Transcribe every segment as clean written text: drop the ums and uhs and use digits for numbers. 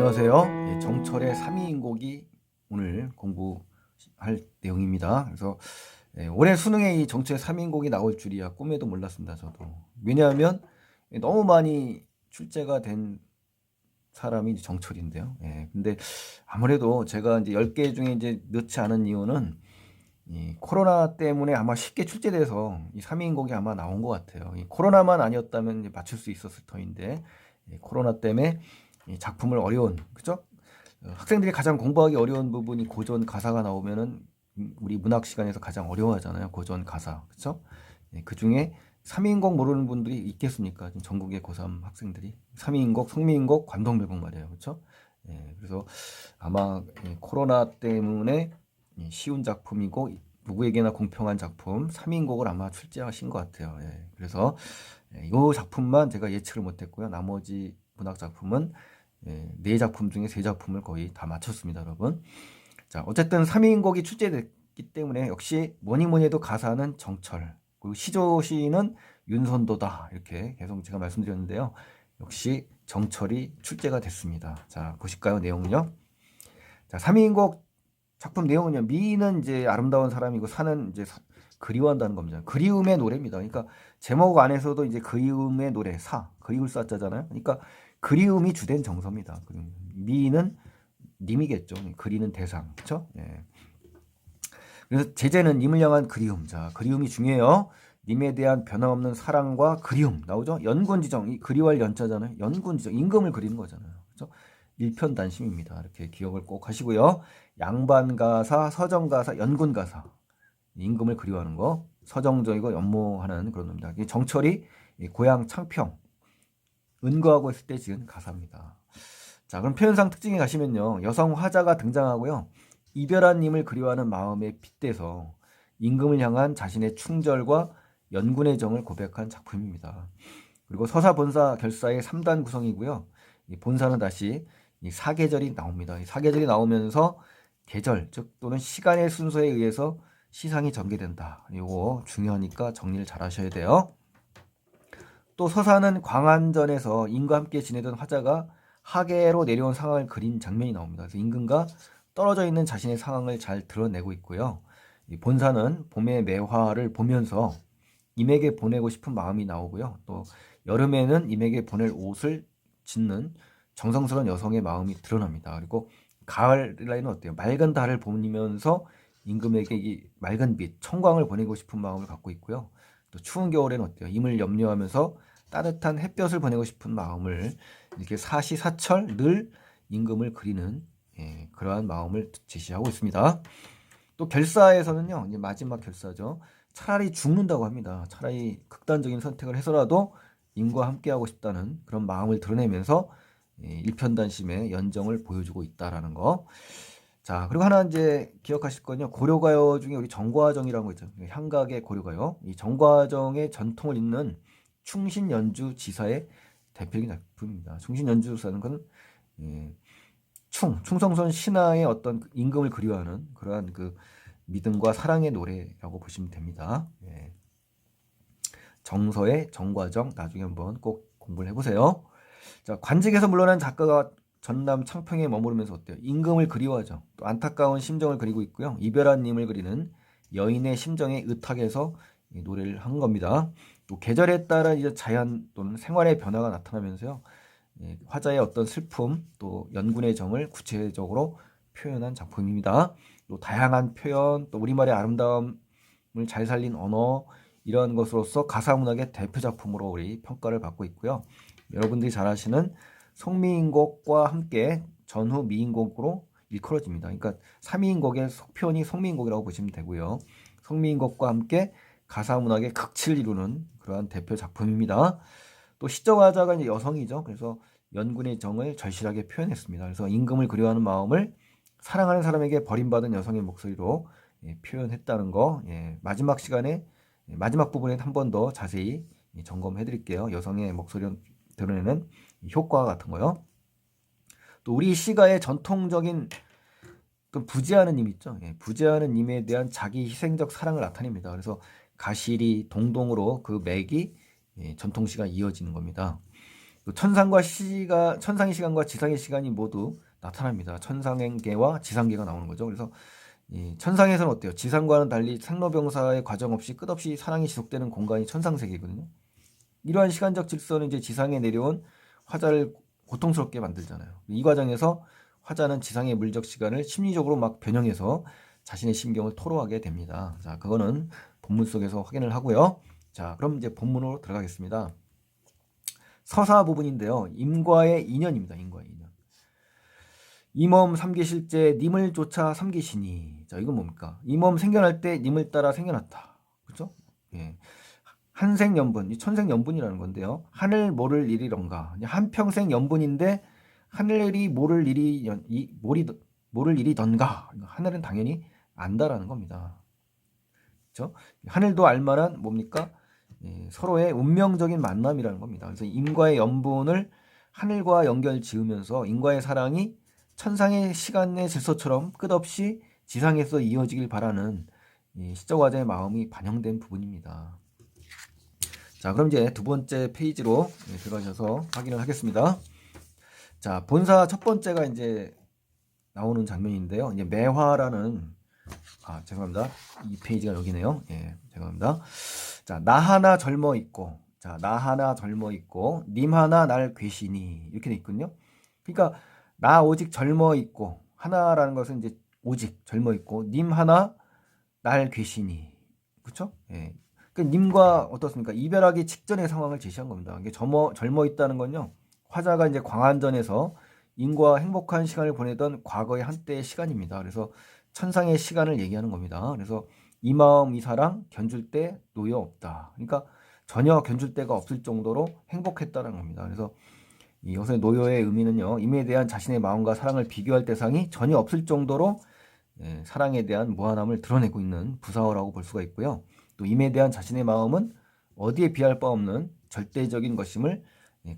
안녕하세요. 정철의 3위인곡이 오늘 공부할 내용입니다. 그래서 올해 수능에 이 정철의 3위인곡이 나올 줄이야 꿈에도 몰랐습니다. 저도. 왜냐하면 너무 많이 출제가 된 사람이 정철인데요. 근데 아무래도 제가 이제 10개 중에 이제 넣지 않은 이유는 이 코로나 때문에 아마 쉽게 출제돼서 이 3위인곡이 아마 나온 것 같아요. 이 코로나만 아니었다면 이제 맞출 수 있었을 터인데 코로나 때문에 이 작품을 어려운, 그죠? 학생들이 가장 공부하기 어려운 부분이 고전 가사가 나오면은 우리 문학 시간에서 가장 어려워하잖아요. 고전 가사, 그렇죠? 그 중에 3위인곡 모르는 분들이 있겠습니까? 지금 전국의 고3 학생들이 3위인곡, 성미인곡, 관동별곡 말이에요, 그렇죠? 그래서 아마 코로나 때문에 쉬운 작품이고 누구에게나 공평한 작품 3인곡을 아마 출제하신 것 같아요. 그래서 이 작품만 제가 예측을 못했고요. 나머지 문학 작품은 4작품 중에 3작품을 거의 다 맞췄습니다, 여러분. 자, 어쨌든 3인곡이 출제됐기 때문에 역시 뭐니 뭐니 해도 가사는 정철, 그리고 시조시는 윤선도다, 이렇게 계속 제가 말씀드렸는데요. 역시 정철이 출제가 됐습니다. 자, 보실까요? 내용은요. 자, 3인곡 작품 내용은요. 미는 이제 아름다운 사람이고 산은 이제 그리워한다는 겁니다. 그리움의 노래입니다. 그러니까 제목 안에서도 이제 그리움의 노래, 그리울 사자잖아요. 그러니까 그리움이 주된 정서입니다. 미는 님이겠죠. 그리는 대상, 그렇죠? 그래서 제재는 님을 향한 그리움. 자, 그리움이 중요해요. 님에 대한 변함없는 사랑과 그리움 나오죠. 연군지정, 이 그리워할 연자잖아요. 연군지정, 임금을 그리는 거잖아요. 그렇죠? 일편단심입니다. 이렇게 기억을 꼭 하시고요. 양반가사, 서정가사, 연군가사. 임금을 그리워하는 거. 서정적이고 연모하는 그런 겁니다. 정철이 고향 창평, 은거하고 있을 때 지은 가사입니다. 자, 그럼 표현상 특징에 가시면요. 여성 화자가 등장하고요. 이별한 님을 그리워하는 마음에 빗대서 임금을 향한 자신의 충절과 연군의 정을 고백한 작품입니다. 그리고 서사, 본사, 결사의 3단 구성이고요. 이 본사는 다시 이 사계절이 나옵니다. 이 사계절이 나오면서 계절, 즉 또는 시간의 순서에 의해서 시상이 전개된다. 이거 중요하니까 정리를 잘 하셔야 돼요. 또 서사는 광안전에서 임과 함께 지내던 화자가 하계로 내려온 상황을 그린 장면이 나옵니다. 그래서 임금과 떨어져 있는 자신의 상황을 잘 드러내고 있고요. 이 본사는 봄의 매화를 보면서 임에게 보내고 싶은 마음이 나오고요. 또 여름에는 임에게 보낼 옷을 짓는 정성스러운 여성의 마음이 드러납니다. 그리고 가을 라인은 어때요? 맑은 달을 보면서 임금에게 이 맑은 빛, 청광을 보내고 싶은 마음을 갖고 있고요. 또 추운 겨울에는 어때요? 임을 염려하면서 따뜻한 햇볕을 보내고 싶은 마음을 이렇게 사시사철 늘 임금을 그리는 그러한 마음을 제시하고 있습니다. 또 결사에서는요, 이제 마지막 결사죠. 차라리 죽는다고 합니다. 차라리 극단적인 선택을 해서라도 임과 함께하고 싶다는 그런 마음을 드러내면서 일편단심의 연정을 보여주고 있다라는 거. 자, 그리고 하나 이제 기억하실 건요. 고려가요 중에 우리 정과정이라는 거 있죠. 향각의 고려가요. 이 정과정의 전통을 잇는 충신연주 지사의 대표적인 작품입니다. 충신연주사는 건 충성스러운 신하의 어떤 임금을 그리워하는 그러한 그 믿음과 사랑의 노래라고 보시면 됩니다. 정서의 정과정 나중에 한번 꼭 공부를 해보세요. 자, 관직에서 물러난 작가가 전남 창평에 머무르면서 어때요? 임금을 그리워하죠. 또 안타까운 심정을 그리고 있고요. 이별한 님을 그리는 여인의 심정에 의탁해서 노래를 한 겁니다. 또 계절에 따라 이제 자연 또는 생활의 변화가 나타나면서요. 화자의 어떤 슬픔 또 연군의 정을 구체적으로 표현한 작품입니다. 또 다양한 표현 또 우리말의 아름다움을 잘 살린 언어 이러한 것으로서 가사문학의 대표 작품으로 우리 평가를 받고 있고요. 여러분들이 잘 아시는 성미인곡과 함께 전후 미인곡으로 일컬어집니다. 그러니까 3위인곡의 속편이 성미인곡이라고 보시면 되고요. 성미인곡과 함께 가사문학의 극치를 이루는 그러한 대표 작품입니다. 또 시적화자가 이제 여성이죠. 그래서 연군의 정을 절실하게 표현했습니다. 그래서 임금을 그리워하는 마음을 사랑하는 사람에게 버림받은 여성의 목소리로 표현했다는 거. 마지막 시간에 마지막 부분에 한 번 더 자세히 점검해 드릴게요. 여성의 목소리를 드러내는 효과 같은 거요. 또 우리 시가의 전통적인 또 부재하는 님 있죠. 부재하는 님에 대한 자기 희생적 사랑을 나타냅니다. 그래서 가시리 동동으로 그 맥이 전통시가 이어지는 겁니다. 또 천상의 시간과 지상의 시간이 모두 나타납니다. 천상계와 지상계가 나오는 거죠. 그래서 이 천상에서는 어때요? 지상과는 달리 생로병사의 과정 없이 끝없이 사랑이 지속되는 공간이 천상세계거든요. 이러한 시간적 질서는 이제 지상에 내려온 화자를 고통스럽게 만들잖아요. 이 과정에서 화자는 지상의 물리적 시간을 심리적으로 막 변형해서 자신의 심경을 토로하게 됩니다. 자, 그거는 본문 속에서 확인을 하고요. 자, 그럼 이제 본문으로 들어가겠습니다. 서사 부분인데요. 임과의 인연입니다. 임과의 인연. 임엄 삼계실제 님을 쫓아 삼계시니. 자, 이건 뭡니까? 임엄 생겨날 때 님을 따라 생겨났다. 그렇죠? 예. 한생연분, 이 천생연분이라는 건데요. 하늘 모를 일이런가. 한평생 연분인데 하늘이 모를 일이던가. 하늘은 당연히 안다라는 겁니다. 그렇죠? 하늘도 알만한 뭡니까? 예, 서로의 운명적인 만남이라는 겁니다. 그래서 임과의 연분을 하늘과 연결 지으면서 임과의 사랑이 천상의 시간의 질서처럼 끝없이 지상에서 이어지길 바라는 시적화자의 마음이 반영된 부분입니다. 자, 그럼 이제 두 번째 페이지로 들어가셔서 확인을 하겠습니다. 자, 본사 첫 번째가 이제 나오는 장면인데요. 이제 매화라는 죄송합니다. 이 페이지가 여기네요. 예, 죄송합니다. 자, 나 하나 젊어 있고, 자, 나 하나 젊어 있고, 님 하나 날 괴시니 이렇게 돼 있군요. 그러니까 나 오직 젊어 있고, 하나라는 것은 이제 오직 젊어 있고, 님 하나 날 괴시니, 그렇죠? 예. 그 님과 어떻습니까? 이별하기 직전의 상황을 제시한 겁니다. 이게 젊어 있다는 건요. 화자가 이제 광안전에서 인과 행복한 시간을 보내던 과거의 한때의 시간입니다. 그래서 천상의 시간을 얘기하는 겁니다. 그래서 이 마음 이 사랑 견줄 때 노여 없다. 그러니까 전혀 견줄 데가 없을 정도로 행복했다는 겁니다. 그래서 이것의 노여의 의미는요. 임에 대한 자신의 마음과 사랑을 비교할 대상이 전혀 없을 정도로 사랑에 대한 무한함을 드러내고 있는 부사어라고 볼 수가 있고요. 또 임에 대한 자신의 마음은 어디에 비할 바 없는 절대적인 것임을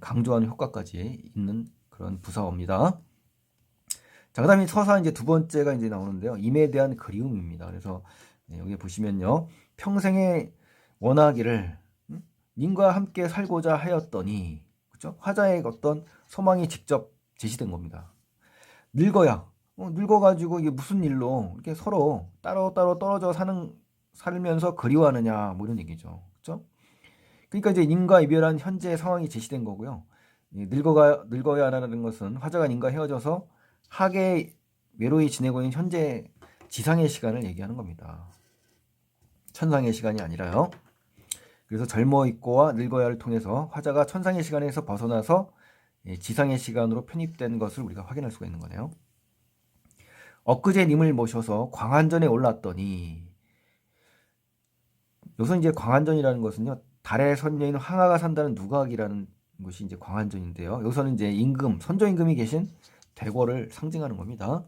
강조하는 효과까지 있는 그런 부사어입니다. 자, 그다음에 서사 이제 두 번째가 이제 나오는데요. 임에 대한 그리움입니다. 그래서 여기 보시면요. 평생에 원하기를 님과 함께 살고자 하였더니, 그렇죠? 화자의 어떤 소망이 직접 제시된 겁니다. 늙어야 늙어가지고 이게 무슨 일로 이렇게 서로 따로따로 떨어져 살면서 그리워하느냐 뭐 이런 얘기죠. 그렇죠? 그러니까 이제 님과 이별한 현재 상황이 제시된 거고요. 늙어야 하는 것은 화자가 님과 헤어져서 하게 외로이 지내고 있는 현재 지상의 시간을 얘기하는 겁니다. 천상의 시간이 아니라요. 그래서 젊어 있고와 늙어야를 통해서 화자가 천상의 시간에서 벗어나서 지상의 시간으로 편입된 것을 우리가 확인할 수가 있는 거네요. 엊그제 님을 모셔서 광안전에 올랐더니, 여기서 이제 광안전이라는 것은요, 달의 선녀인 황하가 산다는 누각이라는 것이 이제 광안전인데요. 여기서는 이제 임금, 선조임금이 계신 대궐을 상징하는 겁니다.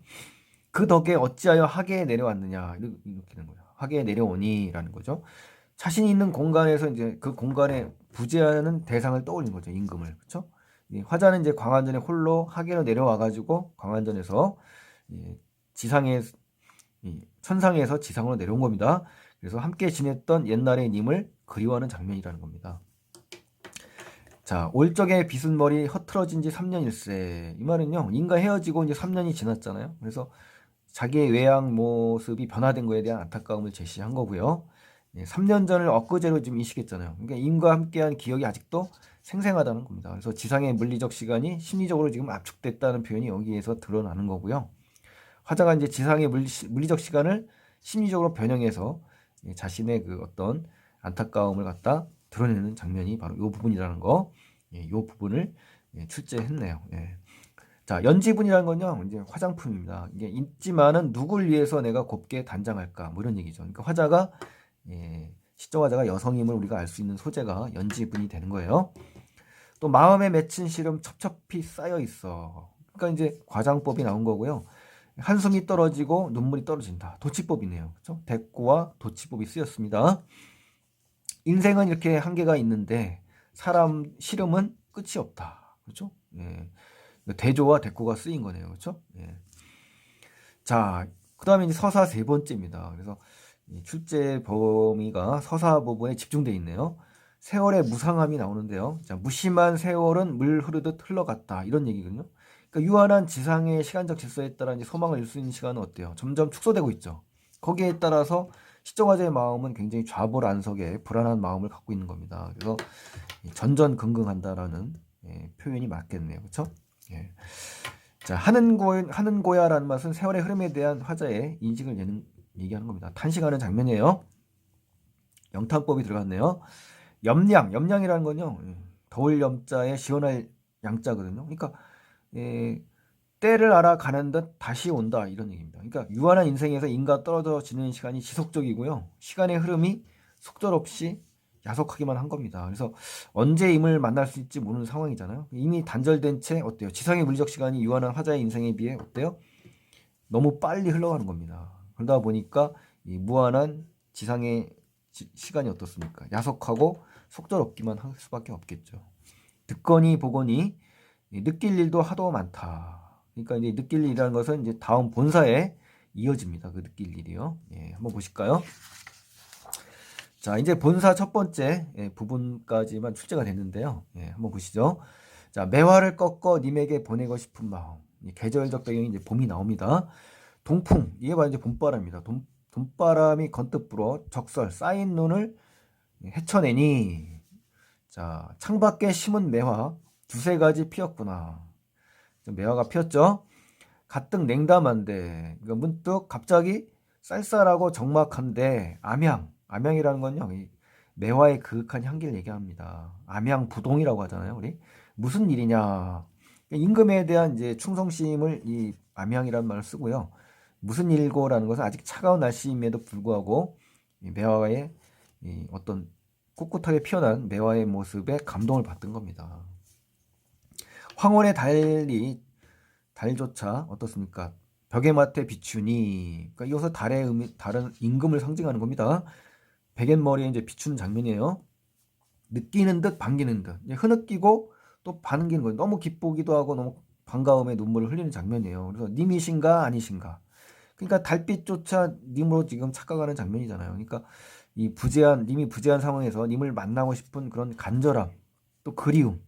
그 덕에 어찌하여 하계에 내려왔느냐 이렇게 되는 거예요. 하계에 내려오니라는 거죠. 자신이 있는 공간에서 이제 그 공간에 부재하는 대상을 떠올린 거죠. 임금을. 그렇죠? 화자는 이제 광안전에 홀로 하계로 내려와 가지고 광안전에서 지상에 천상에서 지상으로 내려온 겁니다. 그래서 함께 지냈던 옛날의 님을 그리워하는 장면이라는 겁니다. 자, 올적의 빗은 머리 허트러진 지 3년일세. 이 말은요, 인과 헤어지고 이제 3년이 지났잖아요. 그래서 자기의 외양 모습이 변화된 거에 대한 안타까움을 제시한 거고요. 3년 전을 엊그제로 지금 인식했잖아요. 그러니까 인과 함께한 기억이 아직도 생생하다는 겁니다. 그래서 지상의 물리적 시간이 심리적으로 지금 압축됐다는 표현이 여기에서 드러나는 거고요. 화자가 이제 지상의 물리적 시간을 심리적으로 변형해서 자신의 그 어떤 안타까움을 갖다 드러내는 장면이 바로 이 부분이라는 거, 이 부분을 출제했네요. 자, 연지분이라는 건요, 이제 화장품입니다. 이게 있지만은 누굴 위해서 내가 곱게 단장할까, 뭐 이런 얘기죠. 그러니까 화자가 시적화자가 여성임을 우리가 알 수 있는 소재가 연지분이 되는 거예요. 또 마음에 맺힌 시름 첩첩히 쌓여 있어. 그러니까 이제 과장법이 나온 거고요. 한숨이 떨어지고 눈물이 떨어진다. 도치법이네요. 그렇죠? 대꾸와 도치법이 쓰였습니다. 인생은 이렇게 한계가 있는데 사람 시름은 끝이 없다. 그렇죠? 대조와 대꾸가 쓰인 거네요. 그렇죠? 자, 그다음에 이제 서사 세 번째입니다. 그래서 출제 범위가 서사 부분에 집중되어 있네요. 세월의 무상함이 나오는데요. 자, 무심한 세월은 물 흐르듯 흘러갔다. 이런 얘기거든요. 그러니까 유한한 지상의 시간적 질서에 따라 이제 소망을 잃을 수 있는 시간은 어때요? 점점 축소되고 있죠. 거기에 따라서 시청자의 마음은 굉장히 좌불안석에 불안한 마음을 갖고 있는 겁니다. 그래서 전전긍긍한다라는 표현이 맞겠네요. 그렇죠? 예. 자, 하는 고야라는 맛은 세월의 흐름에 대한 화자의 인식을 얘기하는 겁니다. 탄식하는 장면이에요. 영탄법이 들어갔네요. 염량이라는 건요, 더울 염자에 시원할 양자거든요. 그러니까 때를 알아가는 듯 다시 온다 이런 얘기입니다. 그러니까 유한한 인생에서 인과 떨어져 지내는 시간이 지속적이고요. 시간의 흐름이 속절없이 야속하기만 한 겁니다. 그래서 언제 임을 만날 수 있을지 모르는 상황이잖아요. 이미 단절된 채 어때요? 지상의 물리적 시간이 유한한 화자의 인생에 비해 어때요? 너무 빨리 흘러가는 겁니다. 그러다 보니까 이 무한한 지상의 시간이 어떻습니까? 야속하고 속절없기만 할 수밖에 없겠죠. 듣거니 보거니 느낄 일도 하도 많다. 그러니까 이제 느낄 일이라는 것은 이제 다음 본사에 이어집니다. 그 느낄 일이요. 예, 한번 보실까요? 자, 이제 본사 첫 번째 부분까지만 출제가 됐는데요. 예, 한번 보시죠. 자, 매화를 꺾어 님에게 보내고 싶은 마음. 계절적 배경이 이제 봄이 나옵니다. 동풍, 이게 바로 이제 봄바람입니다. 봄바람이 건뜻 불어 적설 쌓인 눈을 헤쳐내니, 자, 창밖에 심은 매화 두세 가지 피었구나. 매화가 피었죠. 가뜩 냉담한데, 그러니까 문득 갑자기 쌀쌀하고 적막한데 암양이라는 건요, 이 매화의 그윽한 향기를 얘기합니다. 암양부동이라고 하잖아요, 우리. 무슨 일이냐? 임금에 대한 이제 충성심을 이 암양이라는 말을 쓰고요. 무슨 일고라는 것은 아직 차가운 날씨임에도 불구하고 이 매화의 이 어떤 꿋꿋하게 피어난 매화의 모습에 감동을 받던 겁니다. 황혼의 달조차 어떻습니까? 벽에 맡에 비추니, 그러니까 이것은 달의 다른 임금을 상징하는 겁니다. 베갯머리에 이제 비추는 장면이에요. 느끼는 듯 반기는 듯, 흐느끼고 또 반기는 거예요. 너무 기쁘기도 하고 너무 반가움에 눈물을 흘리는 장면이에요. 그래서 님이신가 아니신가. 그러니까 달빛조차 님으로 지금 착각하는 장면이잖아요. 그러니까 님이 부재한 상황에서 님을 만나고 싶은 그런 간절함, 또 그리움,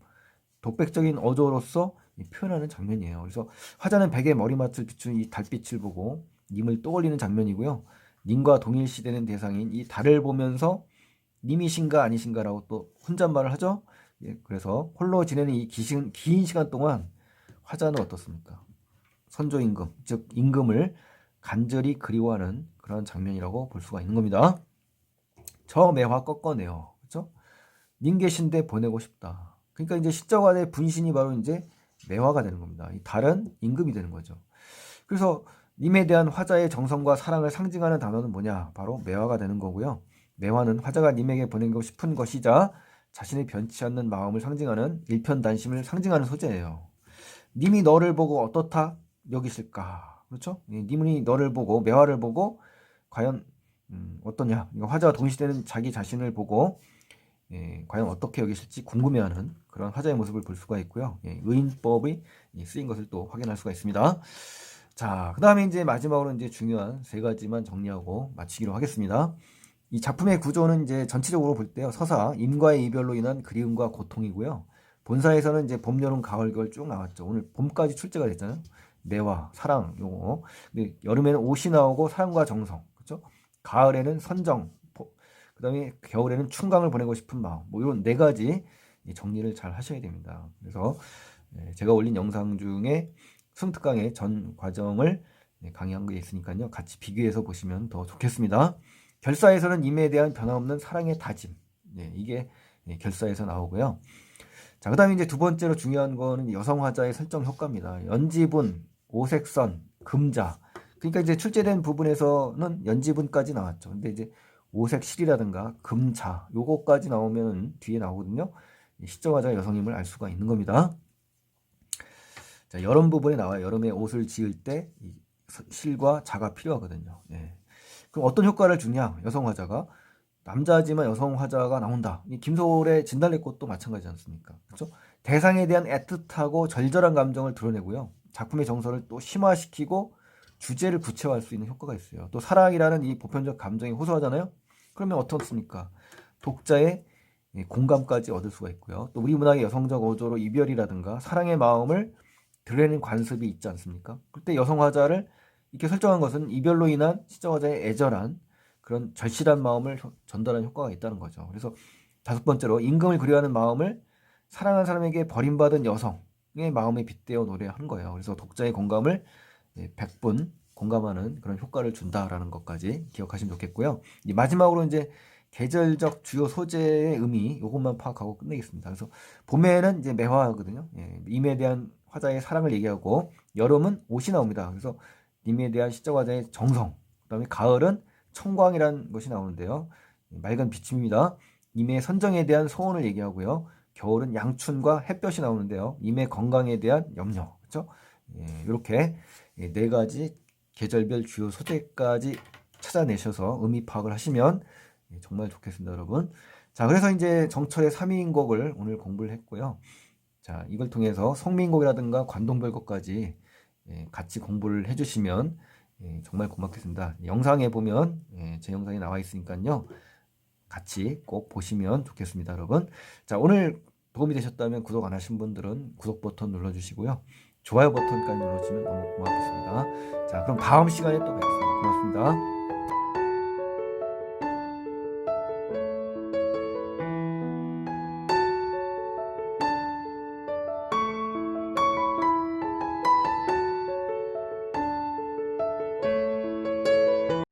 독백적인 어조로서 표현하는 장면이에요. 그래서 화자는 베개 머리맡을 비춘 이 달빛을 보고 님을 떠올리는 장면이고요. 님과 동일시되는 대상인 이 달을 보면서 님이신가 아니신가라고 또 혼잣말을 하죠. 예, 그래서 홀로 지내는 이 긴 시간 동안 화자는 어떻습니까? 선조 임금, 즉 임금을 간절히 그리워하는 그런 장면이라고 볼 수가 있는 겁니다. 저 매화 꺾어내요. 그렇죠? 님 계신데 보내고 싶다. 그러니까 이제 시자관의 분신이 바로 이제 매화가 되는 겁니다. 이 달은 임금이 되는 거죠. 그래서 님에 대한 화자의 정성과 사랑을 상징하는 단어는 뭐냐? 바로 매화가 되는 거고요. 매화는 화자가 님에게 보내고 싶은 것이자 자신의 변치 않는 마음을 상징하는 일편단심을 상징하는 소재예요. 님이 너를 보고 어떻다 여기실까? 그렇죠? 님이 너를 보고 매화를 보고 과연 어떠냐? 화자와 동시되는 자기 자신을 보고 과연 어떻게 여기실지 궁금해하는 그런 화자의 모습을 볼 수가 있고요. 의인법이 쓰인 것을 또 확인할 수가 있습니다. 자, 그 다음에 이제 마지막으로 이제 중요한 세 가지만 정리하고 마치기로 하겠습니다. 이 작품의 구조는 이제 전체적으로 볼 때요. 서사, 임과의 이별로 인한 그리움과 고통이고요. 본사에서는 이제 봄, 여름, 가을, 겨울 쭉 나왔죠. 오늘 봄까지 출제가 됐잖아요. 매화, 사랑, 요거. 근데 여름에는 옷이 나오고 사랑과 정성, 그렇죠? 가을에는 선정, 그 다음에 겨울에는 충강을 보내고 싶은 마음, 뭐 이런 네 가지 정리를 잘 하셔야 됩니다. 그래서 제가 올린 영상 중에 수능특강의 전 과정을 강의한 게 있으니까요. 같이 비교해서 보시면 더 좋겠습니다. 결사에서는 임에 대한 변함없는 사랑의 다짐, 이게 결사에서 나오고요. 자, 그 다음에 이제 두 번째로 중요한 거는 여성 화자의 설정 효과입니다. 연지분, 오색선, 금자. 그러니까 이제 출제된 부분에서는 연지분까지 나왔죠. 근데 이제 오색실이라든가 금자, 요거까지 나오면 뒤에 나오거든요. 시적 화자가 여성임을 알 수가 있는 겁니다. 자, 여름 부분에 나와요. 여름에 옷을 지을 때 실과 자가 필요하거든요. 그럼 어떤 효과를 주냐? 여성 화자가. 남자지만 여성 화자가 나온다. 이 김소월의 진달래꽃도 마찬가지지 않습니까? 그렇죠? 대상에 대한 애틋하고 절절한 감정을 드러내고요. 작품의 정서를 또 심화시키고 주제를 구체화할 수 있는 효과가 있어요. 또 사랑이라는 이 보편적 감정이 호소하잖아요. 그러면 어떻습니까? 독자의 공감까지 얻을 수가 있고요. 또 우리 문학의 여성적 어조로 이별이라든가 사랑의 마음을 드러내는 관습이 있지 않습니까? 그때 여성 화자를 이렇게 설정한 것은 이별로 인한 시적 화자의 애절한 그런 절실한 마음을 전달하는 효과가 있다는 거죠. 그래서 다섯 번째로 임금을 그리워하는 마음을 사랑하는 사람에게 버림받은 여성의 마음에 빗대어 노래하는 거예요. 그래서 독자의 공감을 100분 공감하는 그런 효과를 준다라는 것까지 기억하시면 좋겠고요. 마지막으로 이제 계절적 주요 소재의 의미 이것만 파악하고 끝내겠습니다. 그래서 봄에는 이제 매화거든요. 임에 대한 화자의 사랑을 얘기하고 여름은 옷이 나옵니다. 그래서 임에 대한 시적 화자의 정성. 그다음에 가을은 청광이라는 것이 나오는데요. 맑은 비침입니다. 임의 선정에 대한 소원을 얘기하고요. 겨울은 양춘과 햇볕이 나오는데요. 임의 건강에 대한 염려. 그렇죠? 이렇게 네 가지 계절별 주요 소재까지 찾아내셔서 의미 파악을 하시면 정말 좋겠습니다, 여러분. 자, 그래서 이제 정철의 3위인곡을 오늘 공부를 했고요. 자, 이걸 통해서 성민곡이라든가 관동별곡까지 같이 공부를 해주시면 정말 고맙겠습니다. 영상에 보면 제 영상이 나와 있으니까요. 같이 꼭 보시면 좋겠습니다, 여러분. 자, 오늘 도움이 되셨다면 구독 안 하신 분들은 구독 버튼 눌러주시고요. 좋아요 버튼까지 눌러주시면 너무 고맙겠습니다. 자, 그럼 다음 시간에 또 뵙겠습니다. 고맙습니다.